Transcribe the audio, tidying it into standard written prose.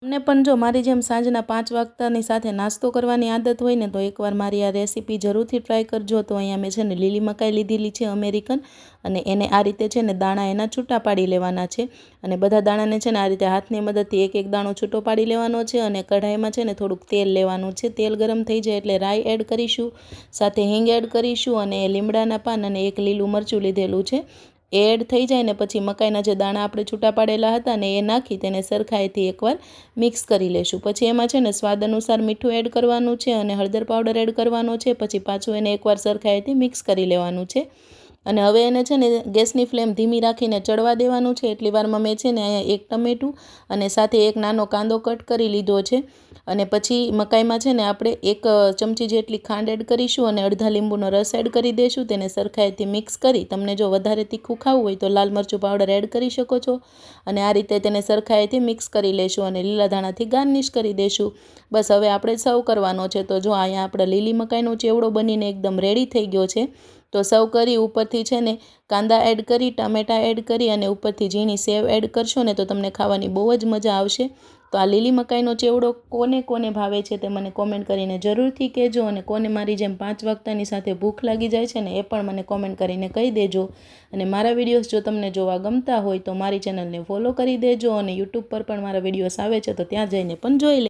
તમને પણ જો મારી જેમ સાંજના 5 વાગતાની સાથે નાસ્તો કરવાની આદત હોય ને તો એકવાર મારી આ રેસીપી જરૂરથી ટ્રાય કરજો। તો અહીંયા મેં છે ને લીલી મકાઈ લીધેલી છે અમેરિકન, અને એને આ રીતે છે ને દાણા એના છૂટા પાડી લેવાના છે। અને બધા દાણાને છે ને આ રીતે હાથની મદદથી એક એક દાણો છૂટો પાડી લેવાનો છે। અને કઢાઈમાં છે ને થોડુંક તેલ લેવાનું છે। તેલ ગરમ થઈ જાય એટલે રાઈ એડ કરીશું, સાથે હિંગ એડ કરીશું, અને લીમડાના પાન અને એક લીલું મરચું લીધેલું છે એડ થઈ જાય ને પછી મકાઈના જે દાણા આપણે છૂટા પાડેલા હતા ને એ નાખી તેને સરખાઈથી એકવાર મિક્સ કરી લેશું। પછી એમાં છે ને સ્વાદ અનુસાર મીઠું એડ કરવાનું છે અને હળદર પાવડર એડ કરવાનો છે। પછી પાછું એને એકવાર સરખાઈથી મિક્સ કરી લેવાનું છે। અને હવે એને છે ને ગેસની ફ્લેમ ધીમી રાખીને ચડવા દેવાનું છે। એટલી વારમાં મેં છે ને અહીંયા એક ટમેટું અને સાથે એક નાનો કાંદો કટ કરી લીધો છે। અને પછી મકાઈમાં છે ને આપણે એક ચમચી જેટલી ખાંડ એડ કરીશું અને અડધા લીંબુનો રસ એડ કરી દઈશું। તેને સરખાઈથી મિક્સ કરી, તમને જો વધારે તીખું ખાવું હોય તો લાલ મરચું પાવડર એડ કરી શકો છો। અને આ રીતે તેને સરખાઈથી મિક્સ કરી લઈશું અને લીલા ધાણાથી ગાર્નિશ કરી દઈશું। બસ હવે આપણે સર્વ કરવાનો છે। તો જો અહીંયા આપણે લીલી મકાઈનો ચેવડો બનીને એકદમ રેડી થઈ ગયો છે। તો સર્વ કરી ઉપરથી છે ને કાંદા એડ કરી, ટામેટાં એડ કરી અને ઉપરથી ઝીણી સેવ એડ કરશો ને તો તમને ખાવાની બહુ જ મજા આવશે। તો આ લીલી મકાઈનો ચેવડો કોને કોને ભાવે છે તે મને કોમેન્ટ કરીને જરૂરથી કહેજો। અને કોને મારી જેમ 5 વાગતાની સાથે ભૂખ લાગી જાય છે ને એ પણ મને કોમેન્ટ કરીને કહી દેજો। અને મારા વિડીયોઝ જો તમને જોવા ગમતા હોય તો મારી ચેનલને ફોલો કરી દેજો, અને યુટ્યુબ પર પણ મારા વિડીયોઝ આવે છે તો ત્યાં જઈને પણ જોઈ